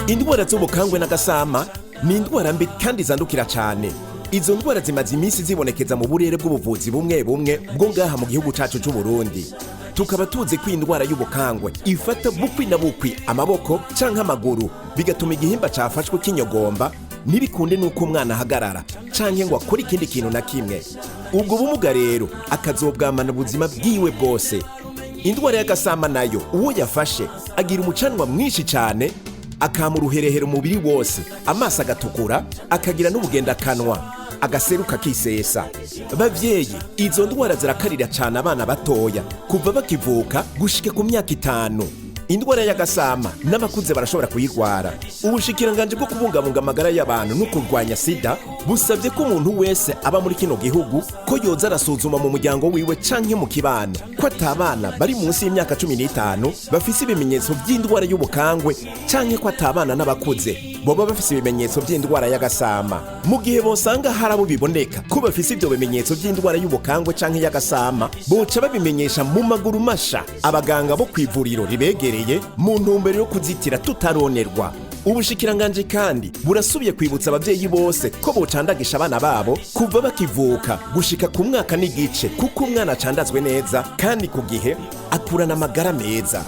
Indwara z'ubukangwe n'agasama ni indwara mbi kandi zandukira cyane. Izo ndwara zimaze iminsi zibonekeza mu burere bw'ubuvuzi bumwe bumwe bwo ngaha mu gihugu cacu c'u Burundi. Tukaba tuzi ko indwara y'ubukangwe ifata bukwi na bukwi amaboko canke amaguru, bigatuma igihimba cafashwe kinyogomba, ntibikunde nuko umwana ahagarara canke ngo akore ikindi kintu na kimwe. Ubwo bumuga rero akazobwamana ubuzima bwiwe bwose. Indwara y'agasama nayo uwo yafashe agira umucanwa mwinshi cyane, akamuruherehera umubiri wose, amaso agatukura, akagira n'ubugendakanwa, agaseruka kisesa. Bavyeyi, izo ndwara zirakarira cyane abana batoya kuva bakivuka gushika ku myaka 5. Indwara y'agasama n'abakuze barashobora kuyirwara. Ubushikiranganje bwo kubungabunga amagara y'abantu no kurwanya sida busabye ko umuntu wese aba muri kino gihugu ko yoza arasuzuma mu muryango wiwe canke mu kibano ko atabana bari munsi y'imyaka 15 bafise ibimenyetso by'indwara y'ubukangwe canke ko atabana n'abakuze boba bafise ibimenyetso by'indwara y'agasama. Mu gihe bosanga harabo biboneka ko bafise ibyo bimenyetso by'indwara y'ubukangwe canke y'agasama, boca babimenyesha mu maguru masha abaganga bo kwivuriro ribegereye mu ntumbero yo kuzitira tutaronerwa. Ubushikiranganje kandi burasubiye kwibutsa abavyeyi bose ko bocandagisha abana babo kuva bakivuka gushika ku mwaka n'igice, kuko umwana acandazwe neza kandi ku gihe akurana amagara meza.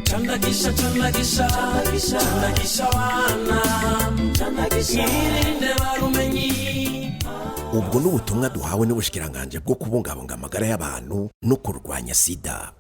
Chandagisha abana, irinde barumenyi. Ubwo n'ubutumwa duhawe n'ubushikiranganje bwo kubungabunga amagara y'abantu no kurwanya sida.